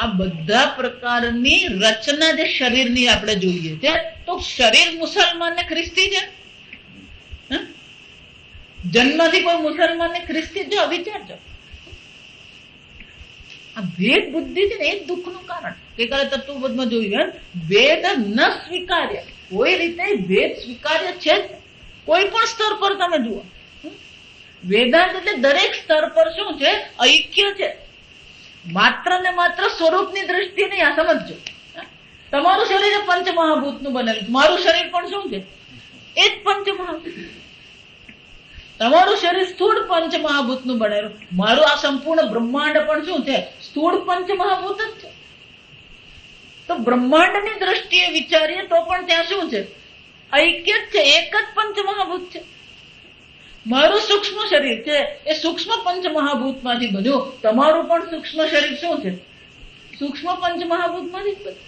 આ બધા પ્રકારની રચના જે શરીરની આપણે જોઈએ છે, તો શરીર મુસલમાન ને ખ્રિસ્તી છે? જન્મથી કોઈ મુસલમાન ને ખ્રિસ્તી જો વિચારજો. આ ભેદ બુદ્ધિ છે ને એ દુઃખનું કારણ. ગઈકાલે તત્વબોધમાં જોયું, વેદ ન સ્વીકાર્ય, કોઈ રીતે ભેદ સ્વીકાર્ય છે જ. કોઈ પણ સ્તર પર તમે જુઓ, વેદાંત એટલે દરેક સ્તર પર શું છે? ઐક્ય છે. માત્ર ને માત્ર સ્વરૂપની દ્રષ્ટિએ નહીં. આ સમજજો, તમારું શરીર પંચમહાભૂતનું બનેલું, મારું શરીર પણ શું છે? એ જ પંચમહાભૂત. તમારું શરીર સ્થૂળ પંચમહાભૂતનું બનેલું, મારું આ સંપૂર્ણ બ્રહ્માંડ પણ શું છે? સ્થૂળ પંચમહાભૂત જ છે. તો બ્રહ્માંડની દ્રષ્ટિએ વિચારીએ તો પણ ત્યાં શું છે? ઐક્ય જ છે, એક જ પંચમહાભૂત છે. મારું સૂક્ષ્મ શરીર છે એ સૂક્ષ્મ પંચમહાભૂતમાંથી બન્યું, તમારું પણ સૂક્ષ્મ શરીર શું છે? સૂક્ષ્મ પંચમહાભૂતમાંથી જ બન્યું.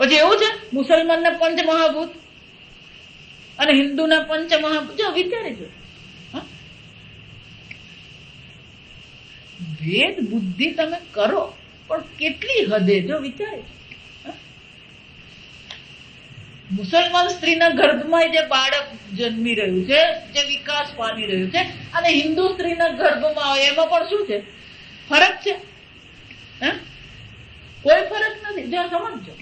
પછી એવું છે મુસલમાનના પંચમહાભૂત અને હિન્દુના પંચમહાભૂત. જો વિચારીજો, ભેદ બુદ્ધિ તમે કરો પણ કેટલી હદે, જો વિચારીજો. મુસલમાન સ્ત્રીના ગર્ભમાં જે બાળક જન્મી રહ્યું છે, જે વિકાસ પામી રહ્યું છે, અને હિન્દુ સ્ત્રીના ગર્ભમાં હોય એમાં પણ શું છે? ફરક છે? કોઈ ફરક નથી. જો સમજો,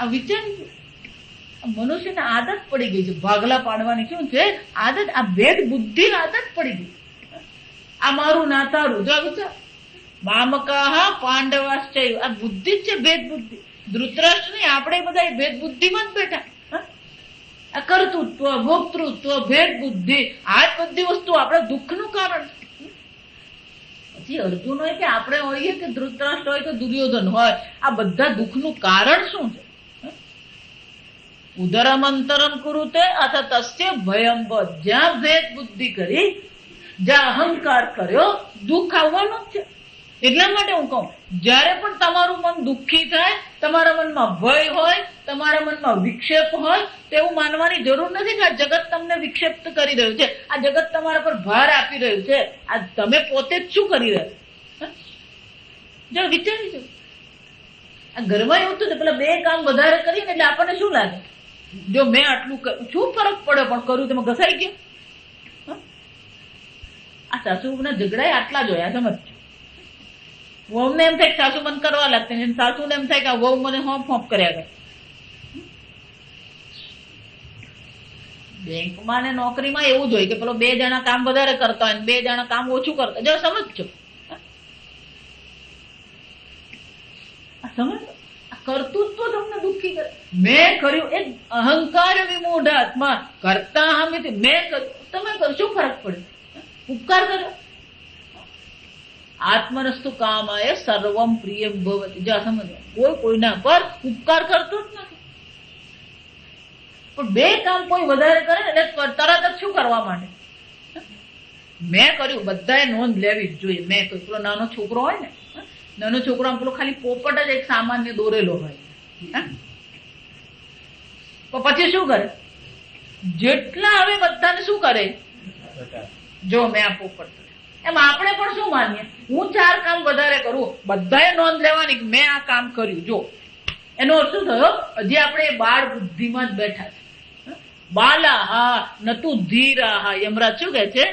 આ વિચારી, મનુષ્યને આદત પડી ગઈ છે ભાગલા પાડવાની. શું છે આદત? આ ભેદ બુદ્ધિ આદત પડી ગઈ. આ મારું ના તારું. જો વિચાર, મામકાહ પાંડવાશ્ચૈવ, આ બુદ્ધિ જ છે, ભેદ બુદ્ધિ. ધૃતરાષ્ટ્ર નહીં, આપણે બધા ભેદ બુદ્ધિમાં જ બેઠા. આ કર્તૃત્વ, ભોક્તૃત્વ, ભેદ બુદ્ધિ, આ જ બધી વસ્તુ આપણા દુઃખનું કારણ. પછી અર્જુન હોય કે આપણે હોઈએ કે ધૃતરાષ્ટ્ર હોય કે દુર્યોધન હોય, આ બધા દુઃખનું કારણ શું છે? ઉદરમ અંતરમ કુરુતે અથ તસ્ય ભયમ વદ. જ્યાં ભેદ બુદ્ધિ કરી, જ્યાં અહંકાર કર્યો, દુઃખ આવવાનું જ છે. એટલા માટે હું કહું, જયારે પણ તમારું મન દુઃખી થાય, તમારા મનમાં ભય હોય, તમારા મનમાં વિક્ષેપ હોય, તો એવું માનવાની જરૂર નથી કે આ જગત તમને વિક્ષેપ્ત કરી રહ્યું છે, આ જગત તમારા પર ભાર આપી રહ્યું છે. આ તમે પોતે જ શું કરી રહ્યા? જો વિચારીજો, આ ઘરમાં એવું હતું ને, પેલા બે કામ વધારે કરીએ ને એટલે આપણને શું લાગે? જો મેં આટલું કર્યું, શું ફરક પડે, પણ કર્યું તમે ઘસાઈ ગયો. આ સાસુના ઝઘડા આટલા જોયા, સમજ. વહુને એમ થાય સાસુ મને કરવા લાગતી, સાસુને એમ થાય કે વહુ મને હોંપ હોંપ કર્યા કરે. બેંકમાં ને નોકરીમાં એવું જ હોય કે પેલો બે જણા કામ વધારે કરતા હોય, બે જણા કામ ઓછું કરતા. જો સમજજો, સમજ. કર્તૃત્વ તમને દુઃખી કરે. મેં કર્યું, એક અહંકાર વિમૂઢ આત્મા કરતા હમેથી મેં કર્યું, તમે કરો, શું ફરક પડે? ઉપકાર કરો. આત્મનસ્તુ કામાય સર્વમ પ્રિયમ ભવતી. જા સમજો, કોઈ કોઈના પર ઉપકાર કરતો જ નથી. પણ બે કામ કોઈ વધારે કરે એટલે તરત જ શું કરવા માંડે? મેં કર્યું. બધાએ નોંધ લેવી જ જોઈએ. મેં કર્યું. પેલો નાનો છોકરો હોય ને, નાનો છોકરો આમ પેલો ખાલી પોપટ જ એક સામાન્ય દોરેલો હોય, તો પછી શું કરે? જેટલા હવે બધાને શું કરે? જો મેં આ પોપટ, એમ આપણે પણ શું માનીએ? હું 4 કામ વધારે કરું, બધાએ નોંધ લેવાની કે મેં આ કામ કર્યું. જો એનો અર્થ શું થયો? હજી આપણે બાળ બુદ્ધિમાં જ બેઠા છે. બાલા હા નતુ ધીરા હા. યમરાજ શું કહે છે?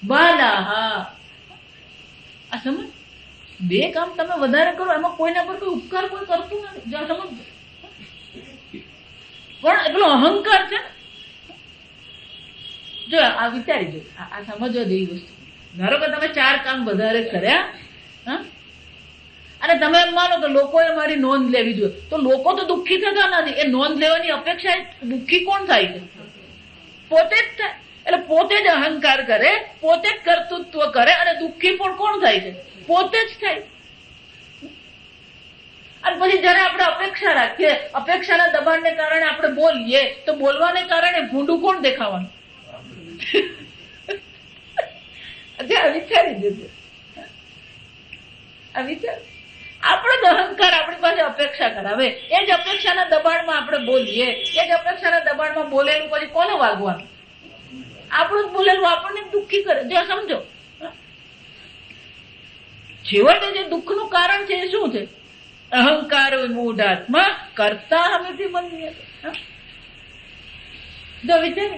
બાલા હા. આ સમજ, બે કામ તમે વધારે કરો, એમાં કોઈના પર કોઈ ઉપકાર કોઈ કરતું નથી. જો સમજ, પણ પેલો અહંકાર છે ને. જો આ વિચારી જો, આ સમજવા જેવી વસ્તુ. ધારો કે તમે 4 કામ વધારે કર્યા, અને તમે એમ માનો કે લોકોએ મારી નોંધ લેવી જોઈએ, તો લોકો તો દુઃખી થતા નથી. એ નોંધ લેવાની અપેક્ષા દુઃખી કોણ થાય છે? પોતે જ થાય. એટલે પોતે જ અહંકાર કરે, પોતે જ કર્તૃત્વ કરે, અને દુઃખી પણ કોણ થાય છે? પોતે જ થાય. અને પછી જયારે આપણે અપેક્ષા રાખીએ, અપેક્ષાના દબાણને કારણે આપણે બોલીએ, તો બોલવાને કારણે ભૂંડું કોણ દેખાવાનું? વિચારી જજો, આ વિચાર. આપણો જ અહંકાર આપણી પાસે અપેક્ષા કરાવે, એ જ અપેક્ષાના દબાણમાં આપણે બોલીએ, એ જ અપેક્ષાના દબાણમાં બોલેલું પછી કોને વાગવાનું? આપણું જ બોલેલું આપણને દુઃખી કરે. જો સમજો, છેવટે જે દુઃખનું કારણ છે એ શું છે? અહંકાર મૂઢાત્મા કરતા હમેથી મનીએ. જો વિચાર,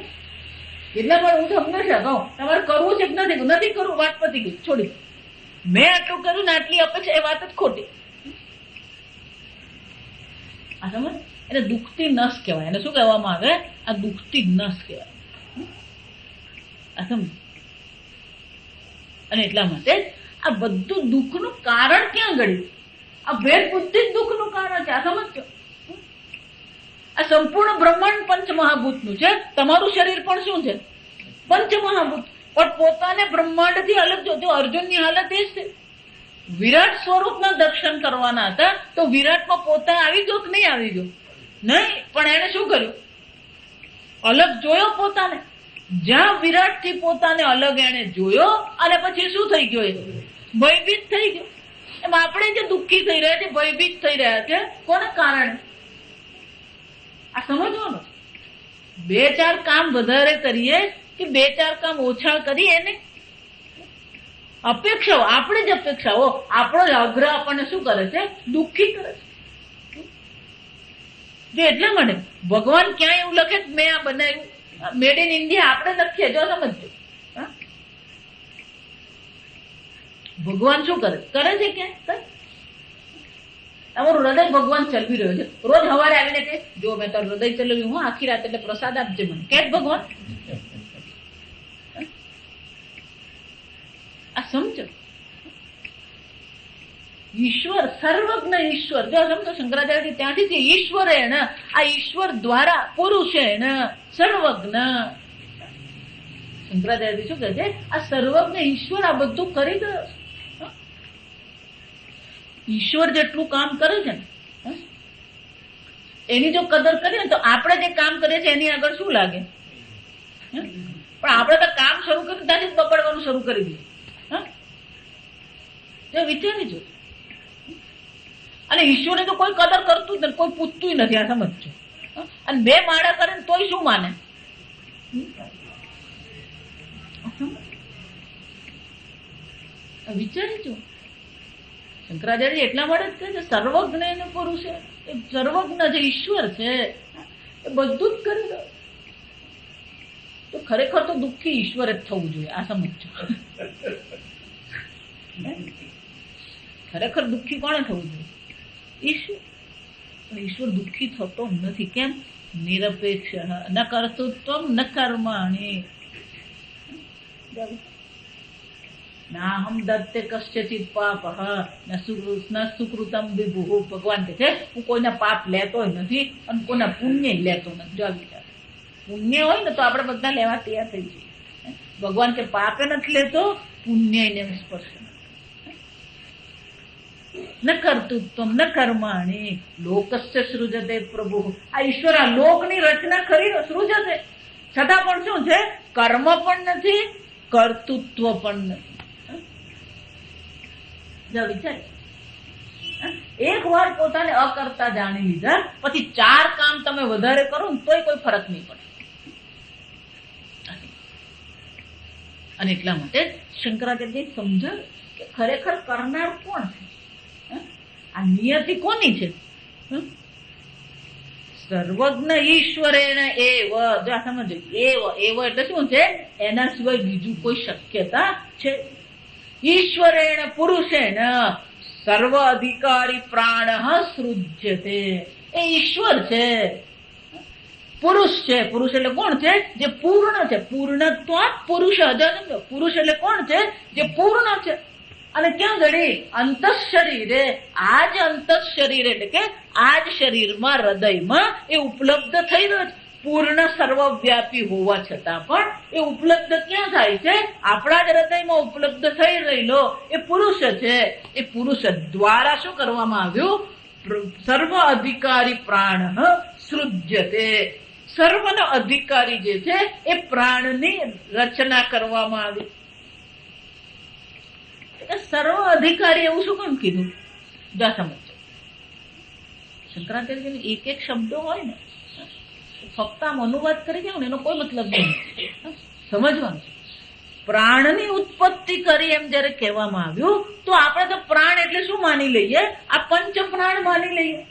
એટલા પણ હું તો હંમેશા કહું, તમારે કરવું છે કે નથી કરવું, વાત પતી ગઈ, છોડી. મેં આટલું કર્યું ને આટલી અપેક્ષા, એ વાત જ ખોટી. આ સમજ, એને દુઃખતી નસ કહેવાય. એને શું કહેવામાં આવે? આ દુઃખતી નસ કહેવાય. આ સમજ. અને એટલા માટે આ બધું દુઃખનું કારણ ક્યાં ગળ્યું? આ ભેદ બુદ્ધિ જ દુઃખનું કારણ છે. આ સમજો, આ સંપૂર્ણ બ્રહ્માંડ પંચમહાભૂતનું છે. તમારું શરીર પણ શું છે? પંચમહાભૂત. પણ પોતાને બ્રહ્માંડથી અલગ જો. અર્જુનની હાલત એ છે, વિરાટ સ્વરૂપના દર્શન કરવાના હતા, તો વિરાટમાં પોતા આવી ગયો કે નહીં આવી ગયો? નહીં. પણ એને શું કર્યું? અલગ જોયો પોતાને. જ્યાં વિરાટ થી પોતાને અલગ એને જોયો, અને પછી શું થઈ ગયો? એ ભયભીત થઈ ગયો. એમ આપણે જે દુઃખી થઈ રહ્યા છે, ભયભીત થઈ રહ્યા છે, કોના કારણે? આ સમજવાનું. 2-4 કામ વધારે કરીએ કે 2-4 કામ ઓછા કરીએ ને, અપેક્ષાઓ, આપણે જ અપેક્ષાઓ, આપણો જ આગ્રહ આપણને શું કરે છે? દુઃખી કરે છે. જો એટલા માટે ભગવાન ક્યાંય એવું લખે કે મેં આ બનાવ્યું, મેડ ઇન ઇન્ડિયા આપણે લખીએ. જો સમજજો, ભગવાન શું કરે છે? ક્યાં અમારું હૃદય ભગવાન ચલવી રહ્યો છે. રોજ સવારે આવીને કે જો મેં તારું હૃદય ચલાવ્યું, હું આખી રાત, એટલે પ્રસાદ આપજે મને. કે ભગવાન આ સમજો. ઈશ્વર, સર્વજ્ઞ ઈશ્વર. જો સમજો, શંકરાચાર્ય ત્યાંથી છે ઈશ્વરેણ, આ ઈશ્વર દ્વારા, પુરુષેણ સર્વજ્ઞ. શંકરાચાર્ય શું કહે છે? આ સર્વજ્ઞ ઈશ્વર આ બધું કરી ગયો. ઈશ્વર જેટલું કામ કરે છે ને, એની જો કદર કરીએ તો આપણે જે કામ કરીએ છીએ એની આગળ શું લાગે? પણ આપણે તો કામ શરૂ કર્યું ત્યાંથી જ બગડવાનું શરૂ કરી દઈએ. વિચારી જો. અને ઈશ્વરને તો કોઈ કદર કરતું જ નથી, કોઈ પૂછતું નથી. આ સમજજો. અને 2 માળા કરે ને તોય શું માને? વિચારી જો. શંકરાચાર્ય એટલા માટે જ કહે છે સર્વજ્ઞ એને પુરુષ છે. એ સર્વજ્ઞ જે ઈશ્વર છે એ બધું જ કરી દો. તો ખરેખર તો દુઃખી ઈશ્વર જ થવું જોઈએ. આ સમજો. ખરેખર દુઃખી કોણે થવું જોઈએ? ઈશ્વર. પણ ઈશ્વર દુઃખી થતો નથી. કેમ? નિરપેક્ષ, ન કર્તૃત્વ ન કર્માણિ. ના હમ દત્તે કશ્ચિત પાપ ન સુકૃતમ વિભુ. ભગવાન કહે છે હું કોઈના પાપ લેતો નથી અને કોઈના પુણ્ય લેતો નથી. જો વિચાર, પુણ્ય હોય ને તો આપણે બધા લેવા તૈયાર થઈ જઈએ. ભગવાન કે પાપે નથી લેતો, પુણ્ય ને સ્પર્શ ન કર્તૃત્વ ન કર્માણી લોકસ્ય સૃજતે પ્રભુ. આ ઈશ્વર આ લોકની રચના કરી સૃજતે, છતાં પણ શું છે? કર્મ પણ નથી, કર્તૃત્વ પણ નથી. વિચાર, એક વાર પોતાને અકર્તા જાણી લીધા પછી 4 કામ તમે વધારે કરો ને તોય કોઈ ફરક નહીં પડે. અને એટલા માટે શંકરાચાર્ય સમજાવે કે ખરેખર કરનાર કોણ છે? આ નિયતિ કોની છે? સર્વજ્ઞ ઈશ્વરેણ એવ. જો સમજો, એવ એટલે શું છે? એના સિવાય બીજું કોઈ શક્યતા છે? ઈશ્વરેણ પુરુષેણ સર્વ અધિકારી પ્રાણ સૃજ્યતે. એ ઈશ્વર છે, પુરુષ છે. પુરુષ એટલે કોણ છે? જે પૂર્ણ છે. પૂર્ણત્વ પુરુષ. પુરુષ એટલે કોણ છે? જે પૂર્ણ છે. અને ક્યાં ઘડી? અંતઃ શરીરે. આ જ અંતઃ શરીર એટલે કે આ જ શરીરમાં, હૃદયમાં એ ઉપલબ્ધ થઈ રહ્યો છે. પૂર્ણ સર્વવ્યાપી હોવા છતાં પણ એ ઉપલબ્ધ ક્યાં થાય છે? આપણા જ હૃદયમાં ઉપલબ્ધ થઈ રહેલો એ પુરુષ છે. એ પુરુષ દ્વારા શું કરવામાં આવ્યું? સર્વ અધિકારી પ્રાણ સૃજ્યતે. સર્વનો અધિકારી જે છે એ પ્રાણની રચના કરવામાં આવી. સર્વ અધિકારી એવું શું કેમ કીધું? જા સમજો. શંકરાચાર્ય એક એક શબ્દો હોય ને, ફક્ત આમ અનુવાદ કરી જાવ ને એનો કોઈ મતલબ નહીં. સમજવાનું છે. પ્રાણની ઉત્પત્તિ કરી એમ જયારે કહેવામાં આવ્યું તો આપણે તો પ્રાણ એટલે શું માની લઈએ? આ પંચ પ્રાણ માની લઈએ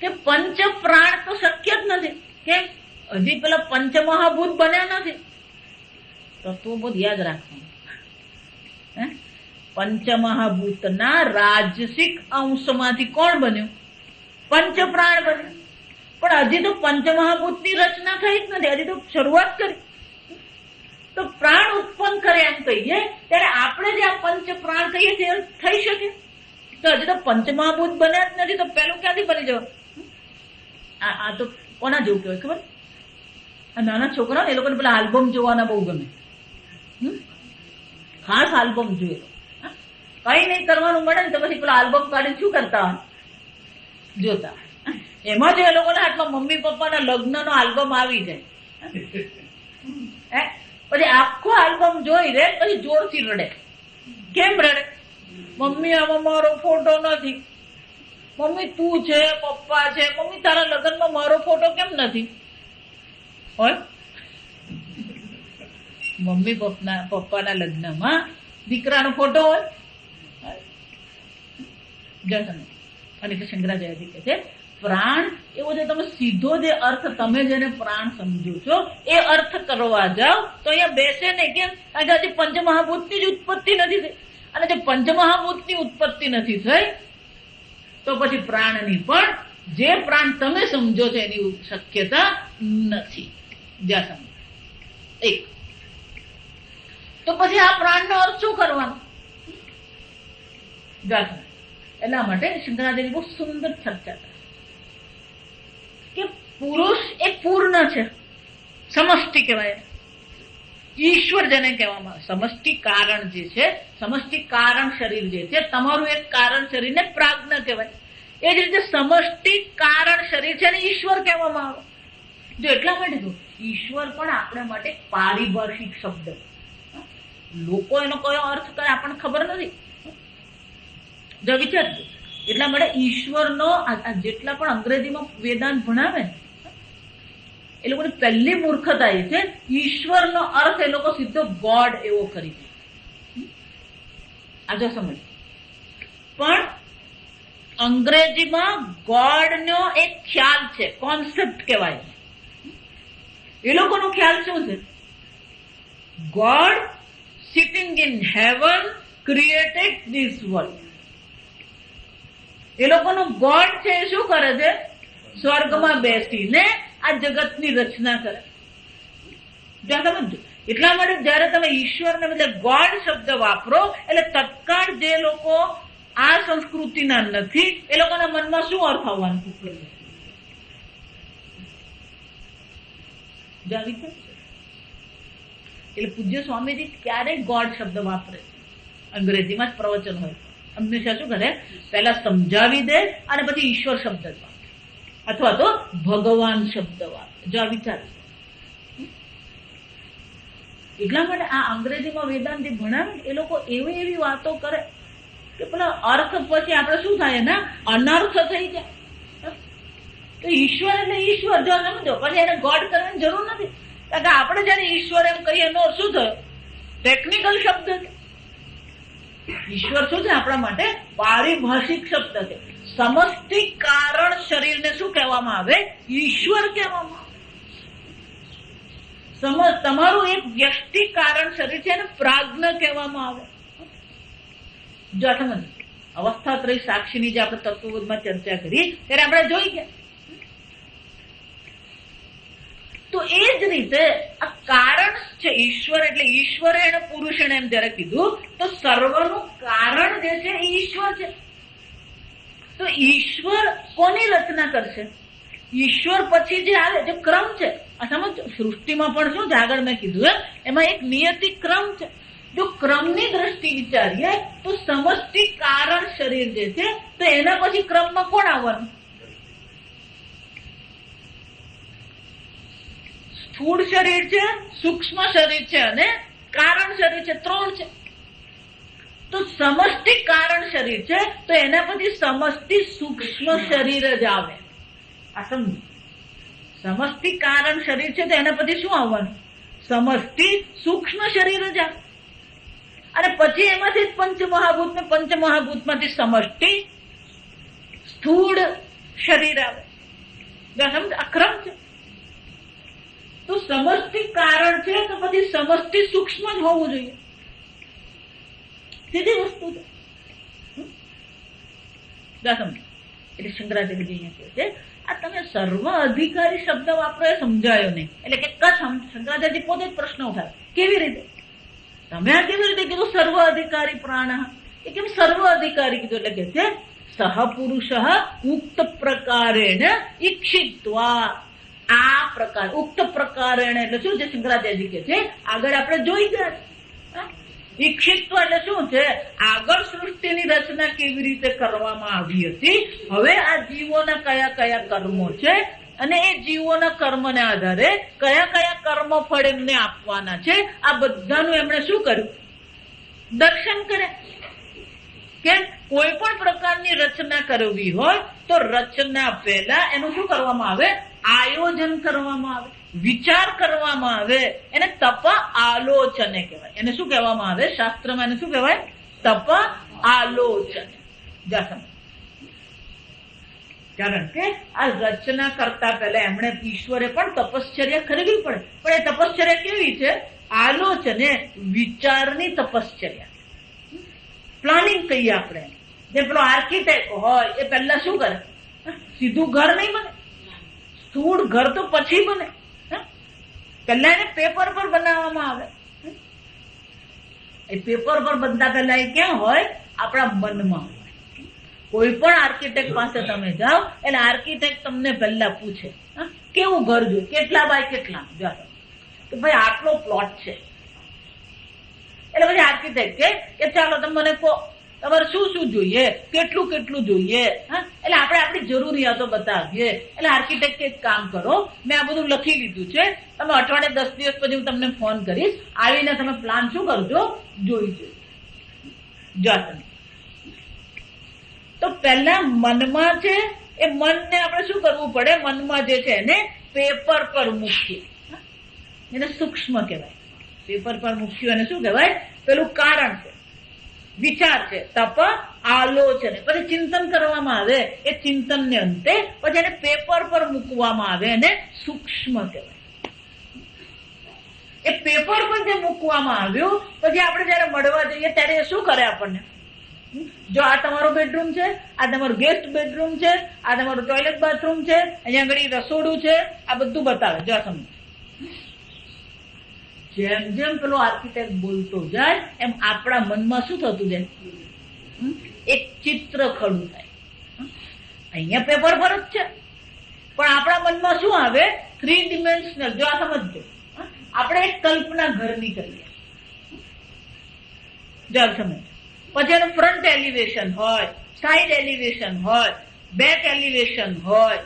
કે પંચ પ્રાણ તો શક્ય જ નથી. કેમ? હજી પેલા પંચમહાભૂત બન્યા નથી. તો બહુ યાદ રાખવાનું. પંચમહાભૂતના રાજસિક અંશમાંથી કોણ બન્યું? પંચ પ્રાણ બન્યું. પણ હજી તો પંચમહાભૂતની રચના થઈ જ નથી. હજી તો શરૂઆત કરી. તો પ્રાણ ઉત્પન્ન કરે એમ કહીએ ત્યારે આપણે જે આ પંચ પ્રાણ કહીએ છીએ થઈ શકે? તો હજી તો પંચમહાભૂત બન્યા જ નથી. તો પેલું ક્યાંથી બની જવા? આ તો કોના જેવું કહેવાય ખબર? આ નાના છોકરા ને એ લોકોને પેલા આલ્બમ જોવાના બહુ ગમે. ખાસ આલ્બમ જોઈએ. કઈ નહીં કરવાનું મળે ને તો પછી પેલા આલ્બમ કાઢીને શું કરતા જોતા. એમાં જો એ લોકોના હાથમાં મમ્મી પપ્પાના લગ્નનો આલ્બમ આવી જાય પછી આખો આલ્બમ જોઈ રે પછી જોરથી રડે. કેમ રડે? મમ્મી આમાં મારો ફોટો નથી. મમ્મી તું છે, પપ્પા છે, મમ્મી તારા લગ્નમાં મારો ફોટો કેમ નથી? હોય મમ્મી પપ્પાના લગ્નમાં દીકરાનો ફોટો હોય. અને શંકરાચાર્યજી કહે છે પ્રાણ એવો જે તમે સીધો જે અર્થ તમે જેને પ્રાણ સમજો છો એ અર્થ કરવા જાઓ તો અહીંયા બેસે નહીં. કેમ? કારણ કે હજી પંચમહાભૂતની જ ઉત્પત્તિ નથી થઈ. અને જે પંચમહાભૂતની ઉત્પત્તિ નથી થઈ તો પછી પ્રાણની પણ જે પ્રાણ તમે સમજો છો એની શક્યતા નથી. જ્યાં સમજો એક તો પછી આ પ્રાણનો અર્થ શું કરવાનો? એટલા માટે શંકરાચાર્ય બહુ સુંદર ચર્ચા કરે કે પુરુષ એ પૂર્ણ છે, સમષ્ટિ કહેવાય. ઈશ્વર જેને કહેવામાં આવે સમષ્ટિ કારણ જે છે, સમષ્ટિ કારણ શરીર જે છે, તમારું એક કારણ શરીરને પ્રાજ્ઞ કહેવાય. એ જ રીતે સમષ્ટિ કારણ શરીર છે અને ઈશ્વર કહેવામાં આવે. જો એટલા માટે જો ઈશ્વર પણ આપણા માટે પારિભાષિક શબ્દ. લોકો એનો કયો અર્થ કરે આપણને ખબર નથી. જો વિચારજો. એટલા માટે ઈશ્વરનો જેટલા પણ અંગ્રેજીમાં વેદાંત ભણાવે એ લોકોની પહેલી મૂર્ખતા એ છે ઈશ્વરનો અર્થ એ લોકો સીધો ગોડ એવો કરી દે. આ જો સમજ. પણ અંગ્રેજીમાં ગોડનો એક ખ્યાલ છે, કોન્સેપ્ટ કહેવાય. એ લોકોનો ખ્યાલ શું છે? God sitting in heaven created this world. એ લોકોનો ગોડ છે એ શું કરે છે? સ્વર્ગમાં બેસીને આ જગતની રચના કરે. સમજો. એટલા માટે જયારે તમે ઈશ્વરને બદલે ગોડ શબ્દ વાપરો એટલે તત્કાળ જે લોકો આ સંસ્કૃતિના નથી એ લોકોના મનમાં શું અર્થ આવવાનું? એટલે પૂજ્ય સ્વામીજી ક્યારેય ગોડ શબ્દ વાપરે અંગ્રેજીમાં જ પ્રવચન હોય હંમેશા શું કરે? પહેલા સમજાવી દે અને પછી ઈશ્વર શબ્દ વાપરે અથવા તો ભગવાન શબ્દ વાપરે. જો આ વિચાર. એટલા માટે આ અંગ્રેજીમાં વેદાંત જે ભણાવે એ લોકો એવી વાતો કરે કે પેલા અર્થ પછી આપણે શું થાય ને અનર્થ થઈ જાય. તો ઈશ્વર એટલે ઈશ્વર જો સમજો પછી એને ગોડ કરવાની જરૂર નથી. કારણ કે આપણે જયારે ઈશ્વર એમ કહીએ એનો શું થયો? ટેકનિકલ શબ્દ છે. ઈશ્વર શું છે આપણા માટે? પારિભાષિક શબ્દ છે. સમષ્ટિ કારણ શરીરને શું કહેવામાં આવે? ઈશ્વર કહેવામાં આવે. તમારું એક વ્યષ્ટિ કારણ શરીર છે એને પ્રાજ્ઞ કહેવામાં આવે. જો સમજ અવસ્થાત્રય સાક્ષીની જે આપણે તત્વબોધમાં ચર્ચા કરી ત્યારે આપણે જોઈ ગયા. તો એ જ રીતે આ કારણ છે ઈશ્વર. એટલે ઈશ્વર એને પુરુષ એમ જયારે કીધું તો સર્વનું કારણ જે છે એ ઈશ્વર છે. તો ઈશ્વર કોની રચના કરશે? ઈશ્વર પછી જે આવે જે ક્રમ છે આ સમજો. સૃષ્ટિમાં પણ શું છે આગળ મેં કીધું એમાં એક નિયતિ ક્રમ છે. જો ક્રમની દ્રષ્ટિ વિચારીએ તો સમષ્ટિ કારણ શરીર જે છે તો એના પછી ક્રમમાં કોણ આવવાનું? સ્થૂળ શરીર છે, સૂક્ષ્મ શરીર છે અને કારણ શરીર છે. 3 છે. તો સમષ્ટિ કારણ શરીર છે તો એના પછી સમષ્ટિ સૂક્ષ્મ શરીર જ આવે. આ સમજો. સમષ્ટિ કારણ શરીર છે તો એના પછી શું આવવાનું? સમષ્ટિ સૂક્ષ્મ શરીર જ આવે. અને પછી એમાંથી જ પંચમહાભૂત ને પંચમહાભૂતમાંથી સમષ્ટિ સ્થૂળ શરીર આવે. સમજ? અક્રમ છે. તો સમષ્ટિ કારણ છે તો પછી સમષ્ટિ સૂક્ષ્મ જ હોવું જોઈએ. સીધી વસ્તુ છે. એટલે શંકરાચાર્યજી અહીંયા કહે છે આ તમે સર્વ અધિકારી શબ્દ વાપરો એ સમજાયો નહીં. એટલે કે શંકરાચાર્યજી પોતે જ પ્રશ્ન ઉઠાવે કેવી રીતે તમે આ કેવી રીતે કીધું સર્વ અધિકારી પ્રાણ? એ કેમ સર્વ અધિકારી કીધું? એટલે કે છે સહ પુરુષ ઉક્ત પ્રકારેણ ઈક્ષિત્વા. આ પ્રકાર ઉક્ત પ્રકારેણ એટલે શું છે? શંકરાચાર્યજી કે છે આગળ આપણે જોઈ ગયા. ઈક્ષિત્વ એટલે શું છે? આગળ સૃષ્ટિની રચના કેવી રીતે કરવામાં આવી હતી, હવે આ જીવોના કયા કયા કર્મો છે અને એ જીવોના કર્મને આધારે કયા કયા કર્મ ફળ એમને આપવાના છે, આ બધાનું એમણે શું કર્યું? દર્શન કરે. કેમ? કોઈ પણ પ્રકારની રચના કરવી હોય તો રચના પહેલા એનું શું કરવામાં આવે? આયોજન કરવામાં આવે, વિચાર કરવામાં આવે. એને તપ આલોચને કહેવાય. એને શું કહેવામાં આવે? શાસ્ત્રમાં એને શું કહેવાય? તપ આલોચન. કારણ કે આ રચના કરતા પહેલા એમણે ઈશ્વરે પણ તપશ્ચર્યા કરવી પડે. પણ એ તપશ્ચર્યા કેવી છે? આલોચને વિચારની તપશ્ચર્યા, પ્લાનિંગ કહીએ આપણે. જે પેલો આર્કિટેક્ટ હોય એ પહેલા શું કરે? સીધું ઘર નહીં બને, સ્થૂળ ઘર તો પછી બને. પહેલા એને પેપર પર બનાવવામાં આવે. એ પેપર પર બનતા પહેલા એ ક્યાં હોય? આપણા મનમાં હોય. કોઈ પણ આર્કિટેક્ટ પાસે તમે જાઓ એટલે આર્કિટેક્ટ તમને પહેલા પૂછે કેવું ઘર જોઈએ, કેટલા બાય કેટલા. કે ભાઈ આટલો પ્લોટ છે. એટલે પછી આર્કિટેક્ટ કે ચાલો તમે મને કહો તમારે શું શું જોઈએ, કેટલું કેટલું જોઈએ. એટલે આપણે આપણી જરૂરિયાતો બતાવીએ. એટલે આર્કિટેક્ટ એક કામ કરો, મેં આ બધું લખી લીધું છે, તમે અઠવાડિયે 10 દિવસ પછી હું તમને ફોન કરીશ, આવીને તમે પ્લાન શું કરજો? જોઈ જજો. તો પહેલા મનમાં છે એ મનને આપણે શું કરવું પડે? મનમાં જે છે એને પેપર પર મૂકીએ. એને સૂક્ષ્મ કહેવાય. પેપર પર મૂક્યું એને શું કહેવાય? પેલું કારણ છે, વિચાર છે, તપ આલોચન. પછી ચિંતન કરવામાં આવે. એ ચિંતનને અંતે પછી એને પેપર પર મૂકવામાં આવે. એને સૂક્ષ્મ કહેવાય. એ પેપર પર જે મૂકવામાં આવ્યું પછી આપણે જયારે મળવા જઈએ ત્યારે શું કરે આપણને? જો આ તમારો બેડરૂમ છે, આ તમારું ગેસ્ટ બેડરૂમ છે, આ તમારું ટોયલેટ બાથરૂમ છે, અહીંયા આગળ રસોડું છે, આ બધું બતાવે. જો સમજ. જેમ જેમ પેલો આર્કિટેક્ટ બોલતો જાય એમ આપણા મનમાં શું થતું જાય? એક ચિત્ર ખડું થાય. અહીંયા પેપર પર જ છે પણ આપણા મનમાં શું આવે? 3 ડિમેન્શનલ. જો આ સમજજો, આપણે એક કલ્પના ઘરની કરીએ. જો સમજ. પછી એનું ફ્રન્ટ એલિવેશન હોય, સાઈડ એલિવેશન હોય, બેક એલિવેશન હોય,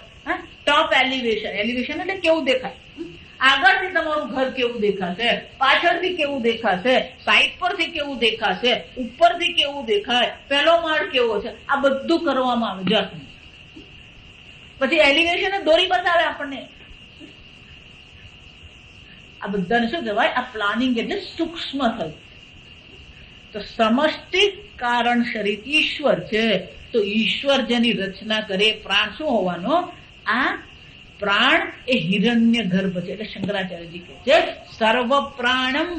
ટોપ એલિવેશન. એલિવેશન એટલે કેવું દેખાય, આગળથી તમારું ઘર કેવું દેખાશે, પાછળથી કેવું દેખાશે, સાઈડ પરથી કેવું દેખાશે, ઉપરથી કેવું દેખાય, પહેલો માળ કેવો છે, આ બધું કરવામાં આવે. જસ પછી એલિવેશન દોરી બતાવે આપણને. આ બધાને શું કહેવાય? આ પ્લાનિંગ એટલે સૂક્ષ્મ થયું. તો સમષ્ટિ કારણ શરીર ઈશ્વર છે. તો ઈશ્વર જેની રચના કરે પ્રાણ શું હોવાનો? આ પ્રાણ એ હિરણ્ય ગર્ભ છે. એટલે શંકરાચાર્યજી કહે છે સર્વ પ્રાણમ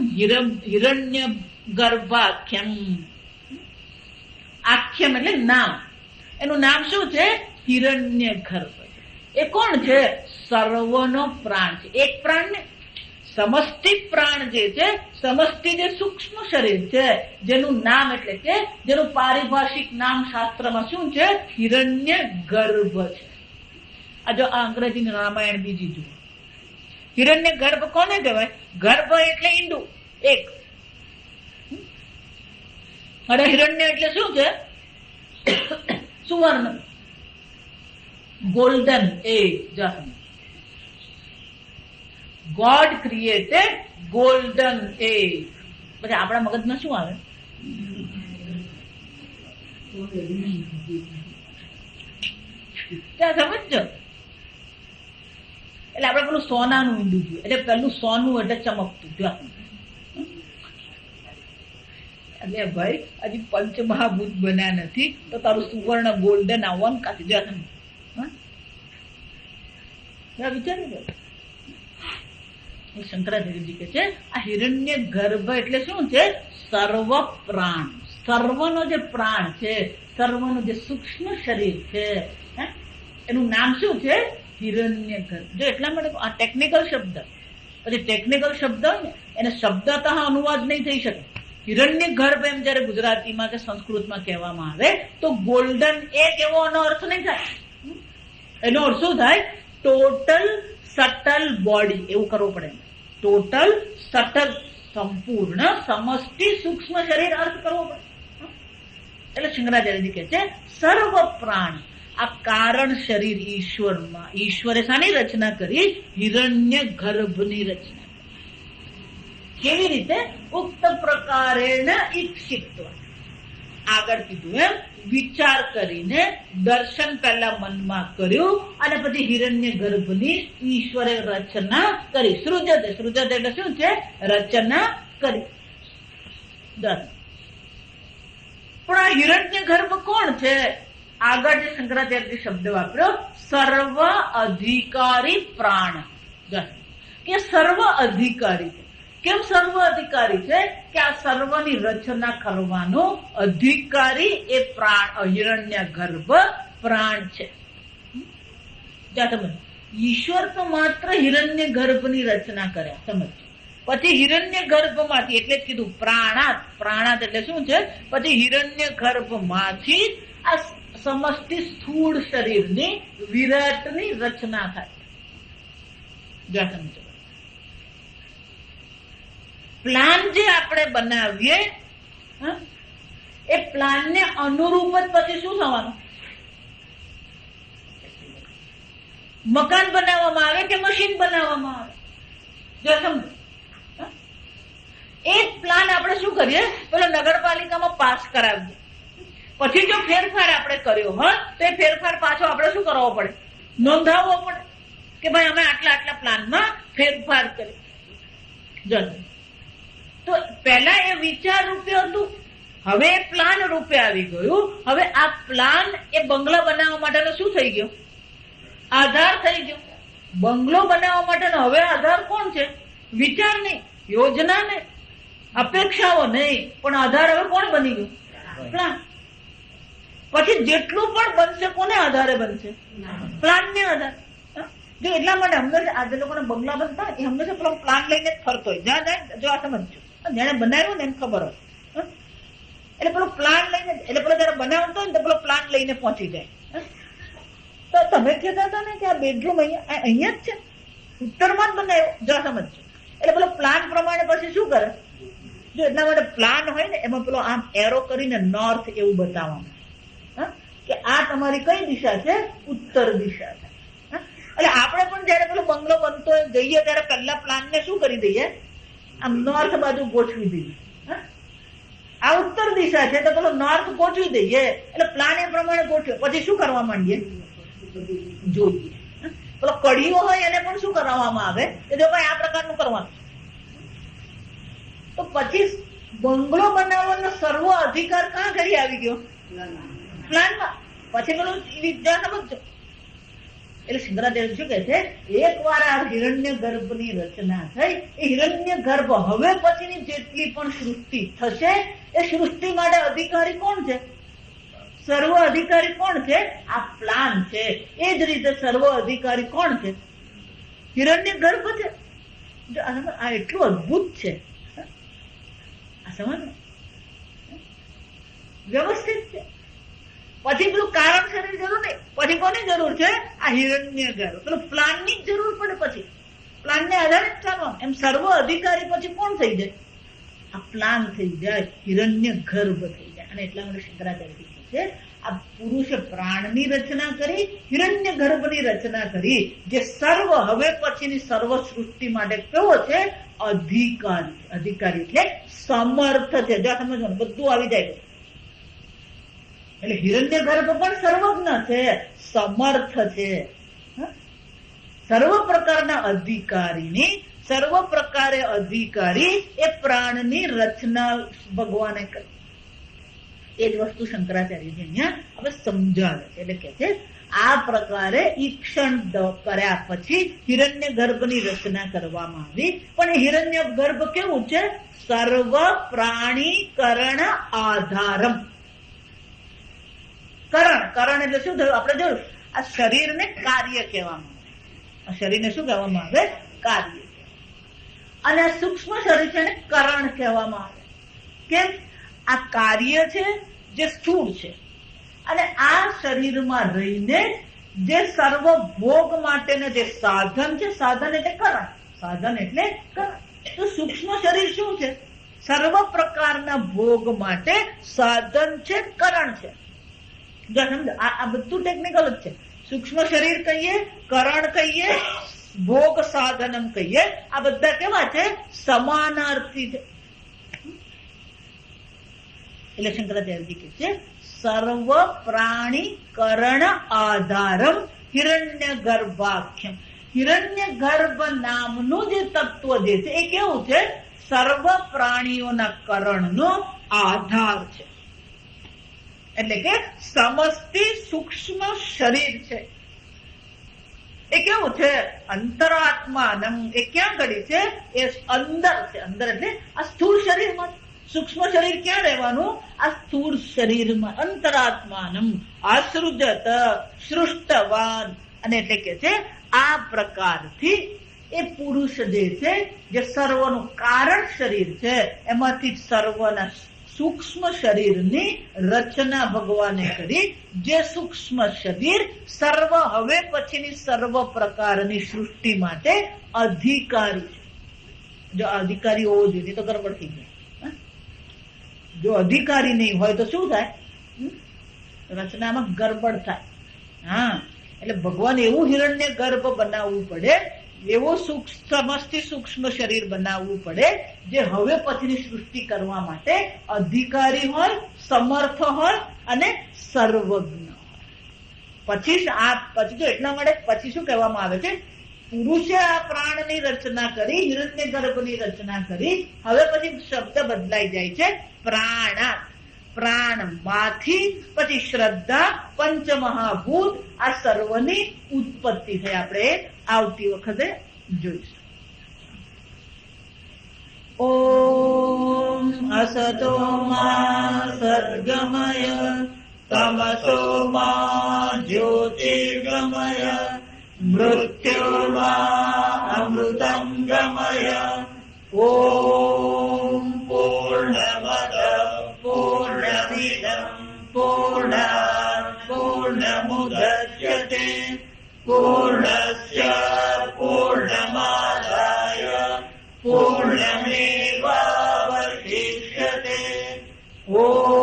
હિરણ્ય ગર્ભાખ્યમ. આખ્યમ એટલે નામ. એનું નામ શું છે? હિરણ્ય ગર્ભ. એ કોણ છે? સર્વનો પ્રાણ છે. એક પ્રાણ ને સમષ્ટિ પ્રાણ જે છે, સમષ્ટિ જે સૂક્ષ્મ શરીર છે જેનું નામ એટલે કે જેનું પારિભાષિક નામ શાસ્ત્રમાં શું છે? હિરણ્ય ગર્ભ છે. આ જો આ અંગ્રેજી રામાયણ બીજી જુઓ. હિરણ્ય ગર્ભ કોને કહેવાય? ગર્ભ એટલે ઈંડું એક. અને હિરણ્ય એટલે શું છે? સુવર્ણ, ગોલ્ડન એજ. ગોડ ક્રિએટેડ ગોલ્ડન એજ. પછી આપણા મગજમાં શું આવે? સમજો. એટલે આપણે પેલું સોનાનું ઈંડું જોયું, એટલે પેલું સોનું એટલે ચમકતું જો. એટલે ભાઈ હજી પંચમહાભૂત બન્યા નથી તો તારું સુવર્ણ ગોલ્ડન આવવાનું કાથી જો તમે વિચારી શંકરાચાર્યજી કે છે આ હિરણ્ય ગર્ભ એટલે શું છે? સર્વ પ્રાણ, સર્વનો જે પ્રાણ છે, સર્વનું જે સૂક્ષ્મ શરીર છે, એનું નામ શું છે? હિરણ્ય ગર્ભ. જો એટલા માટે આ ટેકનિકલ શબ્દ, પછી ટેકનિકલ શબ્દ એને શબ્દતઃ અનુવાદ નહીં થઈ શકે. હિરણ્ય ગર્ભ એમ જયારે ગુજરાતીમાં કે સંસ્કૃતમાં કહેવામાં આવે તો ગોલ્ડન એક એવો એનો અર્થ નહીં થાય. એનો અર્થ શું થાય? ટોટલ સટલ બોડી એવું કરવું પડે. ટોટલ સટલ સંપૂર્ણ સમષ્ટિ સૂક્ષ્મ શરીર અર્થ કરવો પડે. એટલે શંકરાચાર્યજી કહે છે સર્વ પ્રાણ, આ કારણ શરીર ઈશ્વરમાં, ઈશ્વરે શાની રચના કરી? હિરણ્ય ગર્ભની રચના. કેવી રીતે? ઉક્ત પ્રકારેણ ઈક્ષિત્વ, આગળ કીધું એમ વિચાર કરીને દર્શન પહેલા મનમાં કર્યું અને પછી હિરણ્ય ગર્ભની ઈશ્વરે રચના કરી. સૃજતે, સૃજતે એટલે શું છે? રચના કરી. પણ આ હિરણ્ય ગર્ભ કોણ છે? આગળ જે શંકરાચાર્ય શબ્દ વાપર્યો સર્વ અધિકારી પ્રાણ, કે સર્વ અધિકારી છે. કેમ સર્વ અધિકારી છે? કે આ સર્વની રચના કરવાનો અધિકારી એ પ્રાણ, હિરણ્ય ગર્ભ પ્રાણ છે. ઈશ્વર તો માત્ર હિરણ્ય ગર્ભની રચના કર્યા, સમજ. પછી હિરણ્ય ગર્ભમાંથી, એટલે જ કીધું પ્રાણાત, પ્રાણાત એટલે શું છે? પછી હિરણ્ય ગર્ભમાંથી આ સમષ્ટિ સ્થૂળ શરીરની વિરાટની રચના થાય. સમજો પ્લાન જે આપણે બનાવીએ એ પ્લાનને અનુરૂપ જ પછી શું થવાનું? મકાન બનાવવામાં આવે કે મશીન બનાવવામાં આવે? જો સમજો એક પ્લાન આપણે શું કરીએ? પેલો નગરપાલિકામાં પાસ કરાવીએ, પછી જો ફેરફાર આપણે કર્યો હોય તો એ ફેરફાર પાછો આપણે શું કરવો પડે? નોંધાવવો પડે કે ભાઈ અમે આટલા આટલા પ્લાનમાં ફેરફાર કરી. જો તો પહેલા એ વિચાર રૂપે હતું, હવે એ પ્લાન રૂપે આવી ગયું. હવે આ પ્લાન એ બંગલા બનાવવા માટેનો શું થઈ ગયો? આધાર થઈ ગયો. બંગલો બનાવવા માટેનો હવે આધાર કોણ છે? વિચાર નહીં, યોજના નહીં, અપેક્ષાઓ નહીં, પણ આધાર હવે કોણ બની ગયું? પ્લાન. પછી જેટલું પણ બનશે કોને આધારે બનશે? પ્લાનને આધારે. જો એટલા માટે હંમેશા આજે લોકોને બંગલા બનતા એ હંમેશા પેલો પ્લાન લઈને જ ફરતો હોય. જ્યાં જાય જો આ સમજો, જેને બનાવ્યું ને એને ખબર હોય. એટલે પેલો પ્લાન લઈને, એટલે પેલો જયારે બનાવતો હોય ને તો પેલો પ્લાન લઈને પહોંચી જાય. તો તમે કહેતા હતા ને કે આ બેડરૂમ અહીંયા જ છે, ઉત્તરમાં જ બનાવ્યો, જો સમજો. એટલે પેલો પ્લાન પ્રમાણે પછી શું કરે? જો એટલા માટે પ્લાન હોય ને એમાં પેલો આમ એરો કરીને નોર્થ એવું બતાવવામાં કે આ તમારી કઈ દિશા છે? ઉત્તર દિશા છે. એટલે આપણે પણ જયારે પેલો બંગલો બનતો જઈએ ત્યારે પહેલા પ્લાન ને શું કરી દઈએ? આમ નોર્થ બાજુ ગોઠવી દઈએ. આ ઉત્તર દિશા છે તો પેલો નોર્થ ગોઠવી દઈએ. એટલે પ્લાન એ પ્રમાણે ગોઠવે. પછી શું કરવા માંડીએ? જોઈએ. પેલો કડીઓ હોય એને પણ શું કરવામાં આવે કે જો ભાઈ આ પ્રકારનું કરવાનું. તો પછી બંગલો બનાવવાનો સર્વ અધિકાર ક્યાં ઘડી આવી ગયો? પ્લાનમાં. પછી પેલું વિદ્યા સમજો. એટલે શંકરાચાર્ય શું કહે છે? એક વાર આ હિરણ્ય ગર્ભની રચના થઈ, એ હિરણ્ય ગર્ભ હવે પછીની જેટલી પણ સૃષ્ટિ થશે એ સૃષ્ટિ માટે અધિકારી કોણ છે? સર્વ અધિકારી કોણ છે? આ પ્લાન છે. એ જ રીતે સર્વ અધિકારી કોણ છે? હિરણ્ય ગર્ભ છે. આ એટલું અદભુત છે. આ સમજ વ્યવસ્થિત છે. પછી પેલું કારણ શરીર જરૂર નહીં. પછી કોની જરૂર છે? આ હિરણ્ય ગર્ભ. પેલું પ્લાન ની જ જરૂર પડે. પછી પ્લાન ને આધારે જ ચાલવાનું. એમ સર્વ અધિકારી પછી કોણ થઈ જાય? આ પ્લાન થઈ જાય, હિરણ્ય ગર્ભ થઈ જાય. અને એટલા માટે શંકરાચાર્ય કહે છે આ પુરુષે પ્રાણની રચના કરી, હિરણ્ય ગર્ભની રચના કરી, જે સર્વ હવે પછીની સર્વ સૃષ્ટિ માટે કેવો છે? અધિકારી. અધિકારી એટલે સમર્થ છે. જો સમજો બધું આવી જાય. એટલે હિરણ્ય ગર્ભ પણ સર્વજ્ઞ છે, સમર્થ છે. સર્વ પ્રકારના અધિકારીની, સર્વ પ્રકારે અધિકારી એ પ્રાણની રચના ભગવાને કરી. એ જ વસ્તુ શંકરાચાર્યજી અહીંયા હવે સમજાવે છે. એટલે કે છે આ પ્રકારે ઈક્ષણ કર્યા પછી હિરણ્ય ગર્ભની રચના કરવામાં આવી. પણ હિરણ્ય ગર્ભ કેવું છે? સર્વ પ્રાણી કરણ આધારમ. કરણ એટલે શું થયું? આપણે જોયું આ શરીરને કાર્ય કહેવામાં આવે. આ શરીરને શું કહેવામાં આવે? કાર્ય. અને આ સૂક્ષ્મ શરીર છે એને કરણ કહેવામાં આવે. કેમ? આ કાર્ય છે જે સ્થૂળ છે, અને આ શરીરમાં રહીને જે સર્વ ભોગ માટેના જે સાધન છે, સાધન એટલે કરણ. સાધન એટલે કરણ. તો સૂક્ષ્મ શરીર શું છે? સર્વ પ્રકારના ભોગ માટે સાધન છે, કરણ છે. આ બધું ટેકનિકલ જ છે. સૂક્ષ્મ શરીર કહીએ, કરણ કહીએ, ભોગ સાધનમ કહીએ, આ બધા કેવા છે? સમાનાર્થી છે. એટલે શંકરાચાર્યજી કહે છે સર્વ પ્રાણી કરણ આધારમ હિરણ્ય ગર્ભાખ્યમ. હિરણ્ય ગર્ભ નામનું જે તત્વ જે છે એ કેવું છે? સર્વ પ્રાણીઓના કરણનો આધાર છે. એટલે કે સમસ્તી સૂક્ષ્મ શરીર છે. એ કેવું છે? અંતરાત્માનમ. એ ક્યાં ઘડી છે? એ અંદર છે. અંદર એટલે આ સ્થૂળ શરીરમાં. સૂક્ષ્મ શરીર ક્યાં રહેવાનું? આ સ્થૂળ શરીરમાં. અંતરાત્માનમ આસૃજત સૃષ્ટવાન. અને એટલે કે છે આ પ્રકારથી એ પુરુષ જે છે, જે સર્વનું કારણ શરીર છે, એમાંથી સર્વના સૂક્ષ્મ શરીરની રચના ભગવાને કરી. જે સૂક્ષ્મ શરીર સર્વ હવે પછીની સર્વ પ્રકારની સૃષ્ટિ માટે અધિકારી છે. જો અધિકારી હોવો જોઈએ તો ગરબડ થઈ જાય. જો અધિકારી નહીં હોય તો શું થાય? રચનામાં ગરબડ થાય. હા, એટલે ભગવાન એવું હિરણ્ય ગર્ભ બનાવવું પડે, એવો સમસ્તી સૂક્ષ્મ શરીર બનાવવું પડે જે હવે પછીની સૃષ્ટિ કરવા માટે અધિકારી હોય, સમર્થ હોય અને સર્વજ્ઞ હોય. પછી તો એટલા માટે પછી શું કહેવામાં આવે છે? પુરુષે આ પ્રાણની રચના કરી, હિરણ્ય ગર્ભની રચના કરી. હવે પછી શબ્દ બદલાઈ જાય છે પ્રાણ. પ્રાણ માંથી પછી શ્રદ્ધા, પંચમહાભૂત, આ સર્વની ઉત્પત્તિ થઈ. આપણે આવતી વખતે જોઈશું. ઓમ અસતો મા સદ્ગમય તમસો મા જ્યોતિર્ગમય મૃત્યુર્મા અમૃતં ગમય. ઓમ પૂર્ણમદ પૂર્ણમિદં પૂર્ણાત પૂર્ણમુદચ્યતે પૂર્ણસ્ય પૂર્ણમાદાય પૂર્ણમેવાવશિષ્યતે. ઓમ